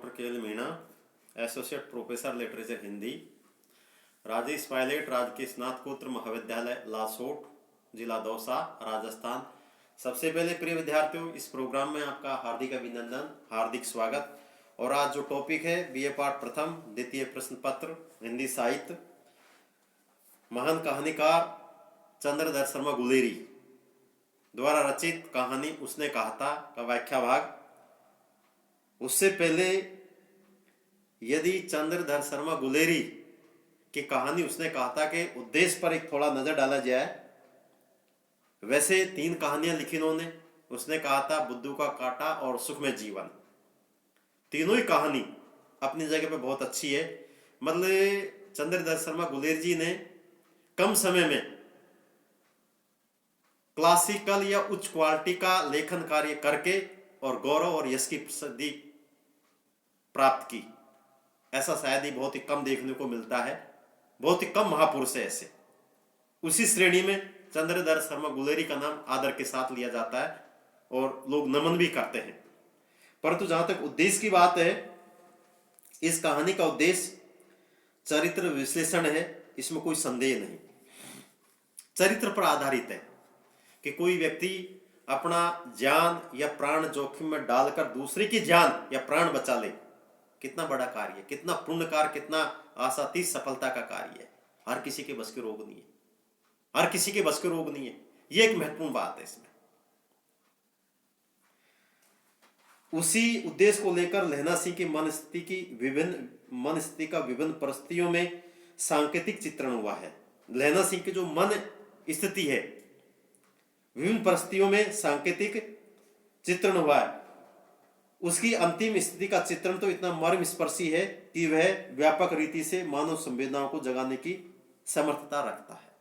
Doctor KL. Meena, associate professor literature Hindi, Rajesh Pilot, राजकीय स्नातकोत्तर महाविद्यालय लासोट, जिला दौसा, राजस्थान। सबसे पहले प्रिय विद्यार्थियों, इस प्रोग्राम में आपका हार्दिक अभिनंदन, हार्दिक स्वागत। और आज जो टॉपिक है बीए पाठ प्रथम द्वितीय प्रश्न पत्र हिंदी साहित्य, महान कहानीकार चंद्रधर शर्मा गुलेरी द्वारा रचित कहानी उसने कहा था का व्याख्या भाग। उससे पहले यदि चंद्रधर शर्मा गुलेरी की कहानी उसने कहा था के उद्देश्य पर एक थोड़ा नजर डाला जाए। वैसे 3 कहानियां लिखी इन्होंने। उसने कहा था, बुद्धू का कांटा और सुखमय जीवन। तीनों ही कहानी अपनी जगह पे बहुत अच्छी है। मतलब चंद्रधर शर्मा गुलेरी जी ने कम समय में क्लासिकल या उच्च क्वालिटी का लेखन कार्य करके और गौरव और यश की प्रसिद्धि प्राप्त की। ऐसा शायद ही बहुत ही कम देखने को मिलता है। बहुत ही कम महापुरुष है ऐसे। उसी श्रेणी में चंद्रधर शर्मा गुलेरी का नाम आदर के साथ लिया जाता है और लोग नमन भी करते हैं। परंतु जहां तक उद्देश्य की बात है, इस कहानी का उद्देश्य चरित्र विश्लेषण है, इसमें कोई संदेह नहीं। चरित्र पर आधारित है कि कोई व्यक्ति अपना जान या प्राण जोखिम में डालकर दूसरे की जान या प्राण बचा ले। कितना बड़ा कार्य है, कितना पुण्य कार्य, कितना आशातीत सफलता का कार्य है। हर किसी के बस के रोग नहीं है, हर किसी के बस के रोग नहीं है। ये एक महत्वपूर्ण बात है इसमें। उसी उद्देश्य को लेकर लहना सिंह की मन स्थिति का विभिन्न परिस्थितियों में सांकेतिक चित्रण हुआ है। लहना सिंह की जो मन स्थिति है, विभिन्न परिस्थितियों में सांकेतिक चित्रण हुआ है। उसकी अंतिम स्थिति का चित्रण तो इतना मर्मस्पर्शी है कि वह व्यापक रीति से मानव संवेदनाओं को जगाने की समर्थता रखता है।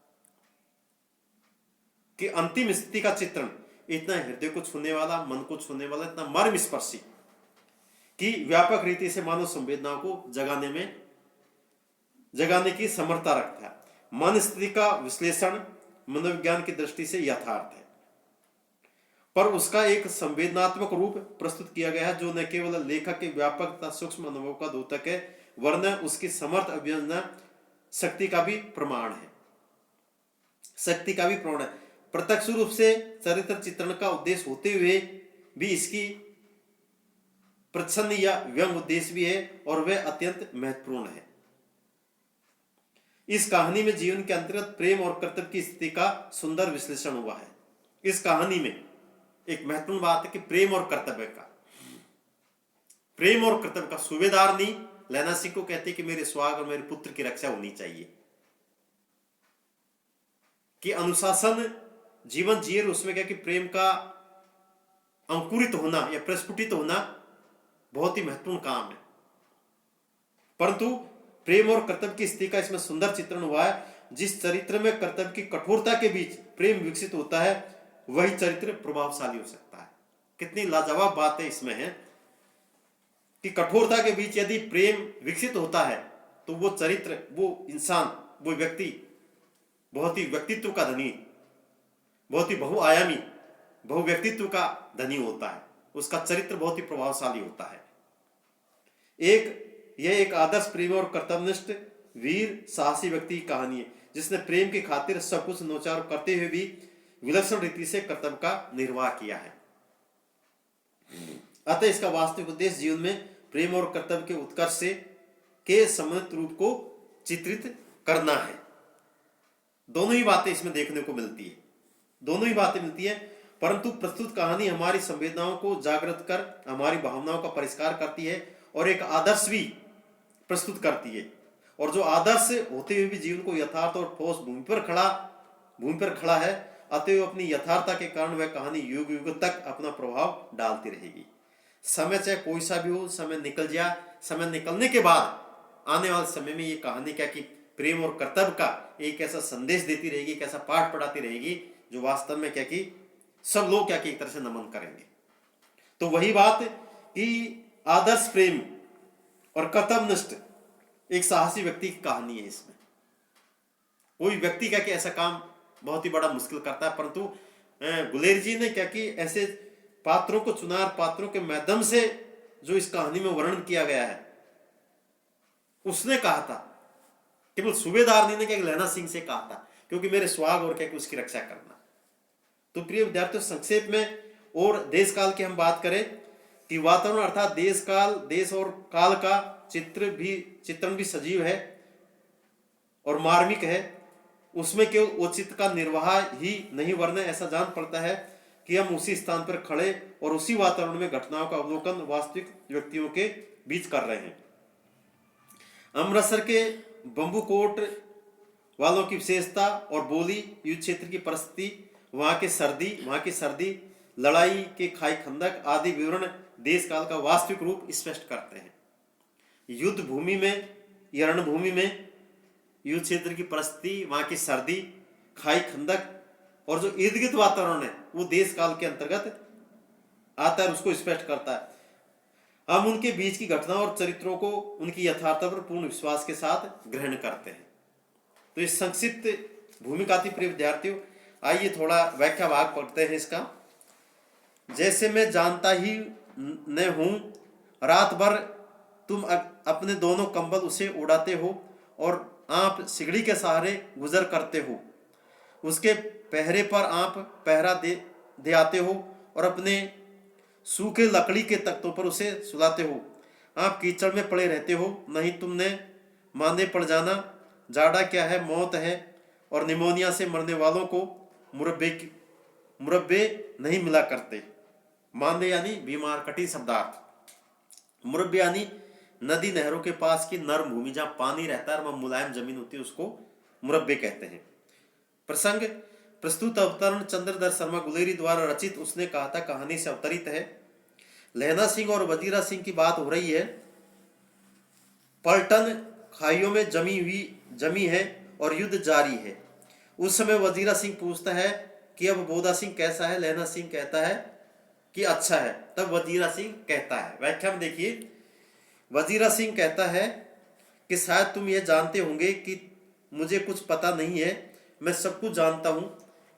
कि अंतिम स्थिति का चित्रण इतना हृदय को छूने वाला, मन को छूने वाला, इतना मर्मस्पर्शी कि व्यापक रीति से मानव संवेदनाओं को जगाने की समर्थता रखता है। मन स्थिति का विश्लेषण मनोविज्ञान की दृष्टि से यथार्थ है, पर उसका एक संवेदनात्मक रूप प्रस्तुत किया गया है जो न केवल लेखक के व्यापक तथा सूक्ष्म अनुभव का द्योतक है, वरन उसकी समर्थ अभिव्यंजना शक्ति का भी प्रमाण है। प्रत्यक्ष रूप से चरित्र चित्रण का उद्देश्य होते हुए भी इसकी प्रच्छन्न या व्यंग उद्देश्य भी है, और वह अत्यंत महत्वपूर्ण है। इस कहानी में जीवन के अंतर्गत प्रेम और कर्तव्य की स्थिति का सुंदर विश्लेषण हुआ है। इस कहानी में एक महत्वपूर्ण बात है कि प्रेम और कर्तव्य का सूबेदार नहीं लहना सिंह को कहते कि मेरे सुहाग और मेरे पुत्र की रक्षा होनी चाहिए, कि अनुशासन जीवन जिए। उसमें क्या कि प्रेम का अंकुरित होना या प्रस्फुटित होना बहुत ही महत्वपूर्ण काम है। परंतु प्रेम और कर्तव्य की स्थिति का इसमें सुंदर चित्रण हुआ है। जिस चरित्र में कर्तव्य की कठोरता के बीच प्रेम विकसित होता है, वही चरित्र प्रभावशाली हो सकता है। कितनी लाजवाब बातें इसमें है कि कठोरता के बीच यदि प्रेम विकसित होता है तो वो चरित्र, वो इंसान, वो व्यक्ति बहुत ही व्यक्तित्व का धनी, बहुत ही बहुआयामी, बहुव्यक्तित्व का धनी होता है। उसका चरित्र बहुत ही प्रभावशाली होता है। यह एक आदर्श प्रेमी और कर्तव्यनिष्ठ वीर साहसी व्यक्ति की कहानी है, जिसने प्रेम की खातिर सब कुछ नौचार करते हुए भी विलक्षण रीति से कर्तव्य का निर्वाह किया है। अतः इसका वास्तविक उद्देश्य जीवन में प्रेम और कर्तव्य के उत्कर्ष के सम्मिलित रूप को चित्रित करना है। दोनों ही बातें इसमें देखने को मिलती है, दोनों ही बातें मिलती है। परंतु प्रस्तुत कहानी हमारी संवेदनाओं को जागृत कर हमारी भावनाओं का परिष्कार करती है और एक आदर्श भी प्रस्तुत करती है। और जो आदर्श होते हुए भी जीवन को यथार्थ और ठोस भूमि पर खड़ा है, अतएव अपनी यथार्थता के कारण वह कहानी युग युग तक अपना प्रभाव डालती रहेगी। समय चाहे कोई सा भी हो, समय निकल जाए, समय निकलने के बाद आने वाले समय में ये कहानी क्या कि प्रेम और कर्तव्य का एक ऐसा संदेश देती रहेगी, एक ऐसा पाठ पढ़ाती रहेगी जो वास्तव में क्या कि सब लोग क्या कि एक तरह से नमन करेंगे। तो वही बात कि आदर्श प्रेम और कर्तव्यनिष्ठ एक साहसी व्यक्ति की कहानी है। इसमें कोई व्यक्ति क्या कि ऐसा काम बहुत ही बड़ा मुश्किल करता है, परंतु गुलेरी जी ने क्या कि ऐसे पात्रों को चुना, पात्रों के माध्यम से जो इस कहानी में वर्णन किया गया है उसने कहा था, केवल सूबेदार नहीं ने क्या लहना सिंह से कहा था, क्योंकि मेरे सुहाग और क्या कि उसकी रक्षा करना। तो प्रिय विद्यार्थियों, संक्षेप में और देश काल की हम बात करें कि वातावरण अर्थात देश काल, देश और काल का चित्रण भी सजीव है और मार्मिक है। उसमें केवल औचित्य का निर्वाह ही नहीं, वरना ऐसा जान पड़ता है कि हम उसी स्थान पर खड़े और उसी वातावरण में घटनाओं का अवलोकन वास्तविक व्यक्तियों के बीच कर रहे हैं। अमृतसर के बंबू कोट वालों की विशेषता और बोली, युद्ध क्षेत्र की परिस्थिति, वहां की सर्दी, लड़ाई के खाई खंदक आदि विवरण देश काल का वास्तविक रूप स्पष्ट करते हैं। युद्ध भूमि में या रणभूमि में युद्ध क्षेत्र की परिस्थिति, वहां की सर्दी, खाई खंदक और जो इर्द गिर्द वातावरण है वो देश काल के अंतर्गत आता है, उसको स्पष्ट करता है। हम उनके बीच की घटना और चरित्रों को उनकी यथार्थ पर पूर्ण विश्वास के साथ ग्रहण करते हैं। तो इस संक्षिप्त भूमिका थी प्रिय विद्यार्थियों। आइए थोड़ा व्याख्या भाग पढ़ते हैं इसका। जैसे मैं जानता ही न हूं, रात भर तुम अपने दोनों कंबल उसे उड़ाते हो और आप सिगड़ी के सहारे गुजर करते हो। उसके पहरे पर आप पहरा दे आते हो और अपने सूखे लकड़ी के तख्तों पर उसे सुलाते हो। आप कीचड़ में पड़े रहते हो, नहीं तुमने मांदे पड़ जाना। जाड़ा क्या है, मौत है, और निमोनिया से मरने वालों को मुरब्बे नहीं मिला करते। मांदे यानी बीमार, कठिन शब्दार्थ। मुरब्बे यानी नदी नहरों के पास की नर्म भूमि जहां पानी रहता है और वहां मुलायम जमीन होती है, उसको मुरब्बे कहते हैं। प्रसंग प्रस्तुत अवतरण चंद्रधर शर्मा गुलेरी द्वारा रचित उसने कहा था कहानी से अवतरित है। लहना सिंह और वजीरा सिंह की बात हो रही है। पलटन खाइयों में जमी है और युद्ध जारी है। उस समय वजीरा सिंह पूछता है कि अब बोधा सिंह कैसा है। लहना सिंह कहता है कि अच्छा है। तब वजीरा सिंह कहता है, व्याख्या में देखिए, वजीरा सिंह कहता है कि शायद तुम ये जानते होंगे कि मुझे कुछ पता नहीं है। मैं सब कुछ जानता हूं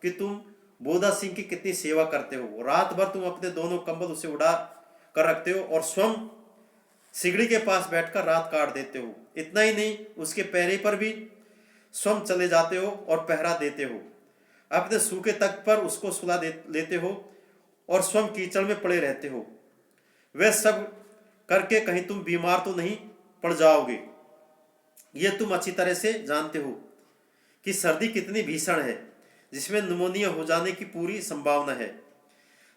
कि तुम बोधा सिंह की कितनी सेवा करते हो। रात भर तुम अपने दोनों कंबल उसे उड़ा कर रखते हो और स्वयं सिगड़ी के पास बैठकर रात काट देते हो। इतना ही नहीं, उसके पहरे पर भी स्वयं चले जाते हो और पहरा देते हो। अपने सूखे तख्त पर उसको सुला लेते हो और स्वयं कीचड़ में पड़े रहते हो। वह सब करके कहीं तुम बीमार तो नहीं पड़ जाओगे। यह तुम अच्छी तरह से जानते हो कि सर्दी कितनी भीषण है, जिसमें निमोनिया हो जाने की पूरी संभावना है।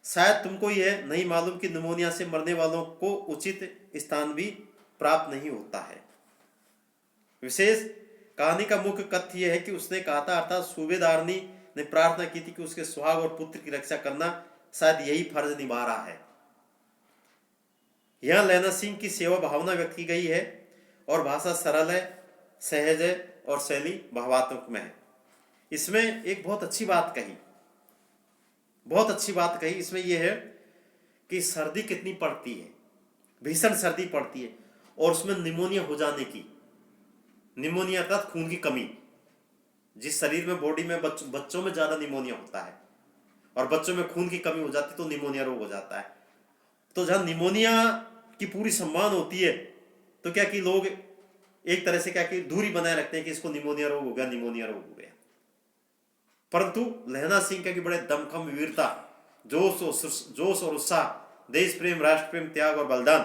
शायद तुमको यह नहीं मालूम कि निमोनिया से मरने वालों को उचित स्थान भी प्राप्त नहीं होता है। विशेष कहानी का मुख्य तथ्य यह है कि उसने कहा था, अर्थात सूबेदारनी ने प्रार्थना की थी कि उसके सुहाग और पुत्र की रक्षा करना शायद यही फर्ज निभा रहा है। यहां लहना सिंह की सेवा भावना व्यक्त की गई है और भाषा सरल है, सहज है और शैली भावात्मक में है। इसमें एक बहुत अच्छी बात कही इसमें यह है कि सर्दी कितनी पड़ती है, भीषण सर्दी पड़ती है, और उसमें निमोनिया हो जाने की, निमोनिया अर्थात खून की कमी, जिस शरीर में बॉडी में बच्चों में ज्यादा निमोनिया होता है और बच्चों में खून की कमी हो जाती है तो निमोनिया रोग हो जाता है। तो जहां निमोनिया की पूरी संभावना होती है तो क्या कि लोग एक तरह से क्या कि दूरी बनाए रखते हैं कि इसको निमोनिया रोग हो गया। परंतु लहना सिंह का कि बड़े दमखम, वीरता, जोश और उत्साह, देश प्रेम, राष्ट्र प्रेम, त्याग और बलिदान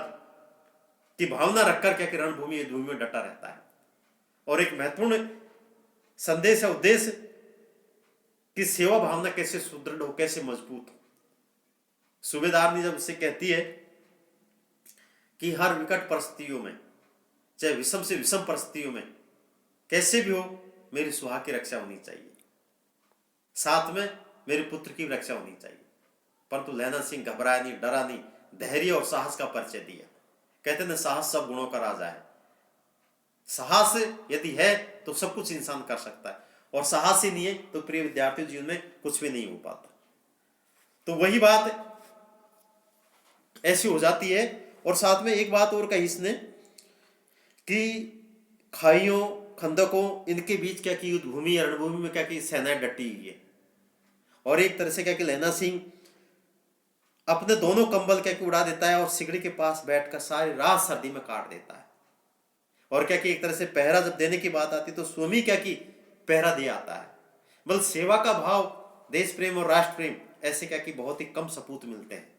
की भावना रखकर क्या कि रणभूमि युद्ध भूमि में डटा रहता है। और एक महत्वपूर्ण संदेश है, उद्देश्य कि सेवा भावना कैसे सुदृढ़ हो, कैसे मजबूत हो। सूबेदार ने जब उससे कहती है कि हर विकट परिस्थितियों में, चाहे विषम से विषम परिस्थितियों में, कैसे भी हो मेरी सुहाग की रक्षा होनी चाहिए, साथ में मेरे पुत्र की रक्षा होनी चाहिए। परंतु लहना सिंह घबराया नहीं, डरा नहीं, धैर्य और साहस का परिचय दिया। कहते हैं साहस सब गुणों का राजा है। साहस यदि है तो सब कुछ इंसान कर सकता है, और साहस ही नहीं है तो प्रिय विद्यार्थी जीवन में कुछ भी नहीं हो पाता। तो वही बात ऐसी हो जाती है। और साथ में एक बात और कही इसने कि खाइयों, खंदकों, इनके बीच क्या कि युद्ध भूमि, रणभूमि में क्या कि सेना डटी हुई है। और एक तरह से क्या कि लहना सिंह अपने दोनों कंबल क्या कि उड़ा देता है और सिगड़ी के पास बैठकर सारी रात सर्दी में काट देता है। और क्या कि एक तरह से पहरा जब देने की बात आती है तो स्वयं क्या कि पहरा दे आता है। मतलब सेवा का भाव, देश प्रेम और राष्ट्र प्रेम ऐसे क्या कि बहुत ही कम सपूत मिलते हैं।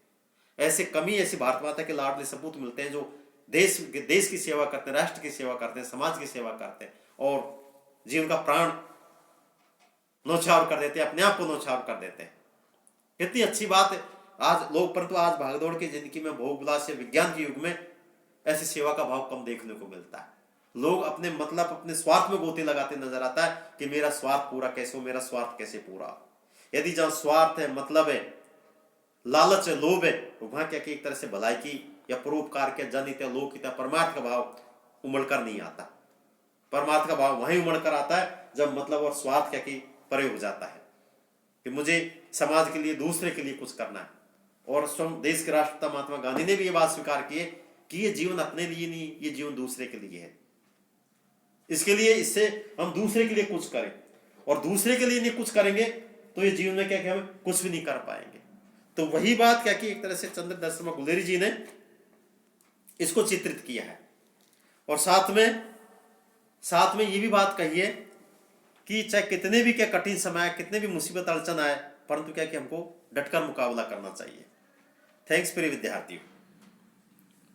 ऐसे कम ही ऐसे भारत माता के लाडले सपूत मिलते हैं जो देश की सेवा करते हैं, राष्ट्र की सेवा करते हैं, समाज की सेवा करते हैं और जीवन का प्राण न्यौछावर कर देते हैं, अपने आप को न्यौछावर कर देते हैं। कितनी अच्छी बात है। आज लोग, परंतु आज भागदौड़ की जिंदगी में, भोग विलास या विज्ञान के युग में ऐसी सेवा का भाव कम देखने को मिलता है। लोग अपने मतलब अपने स्वार्थ में गोते लगाते नजर आता है कि मेरा स्वार्थ पूरा कैसे हो, मेरा स्वार्थ कैसे पूरा हो। यदि जहां स्वार्थ है, मतलब है, लालच है, लोभ है, वहां क्या कि एक तरह से भलाई की या परोपकार के जनहित या लोकहित या परमार्थ का भाव उमड़ कर नहीं आता। परमार्थ का भाव वहीं उमड़ कर आता है जब मतलब और स्वार्थ क्या कि परे हो जाता है कि मुझे समाज के लिए, दूसरे के लिए कुछ करना है। और स्वयं देश के राष्ट्रपिता महात्मा गांधी ने भी ये बात स्वीकार की है कि ये जीवन अपने लिए नहीं, ये जीवन दूसरे के लिए है। इसके लिए, इससे हम दूसरे के लिए कुछ करें, और दूसरे के लिए नहीं कुछ करेंगे तो ये जीवन में क्या कि हम कुछ भी नहीं कर पाएंगे। तो वही बात क्या कि एक तरह से चंद्र शर्मा गुलेरी जी ने इसको चित्रित किया है। और साथ में ये भी बात कही है कि चाहे कितने भी क्या कठिन समय, कितने भी मुसीबत अड़चन आए, परंतु क्या कि हमको डटकर मुकाबला करना चाहिए। थैंक्स प्रिय विद्यार्थियों।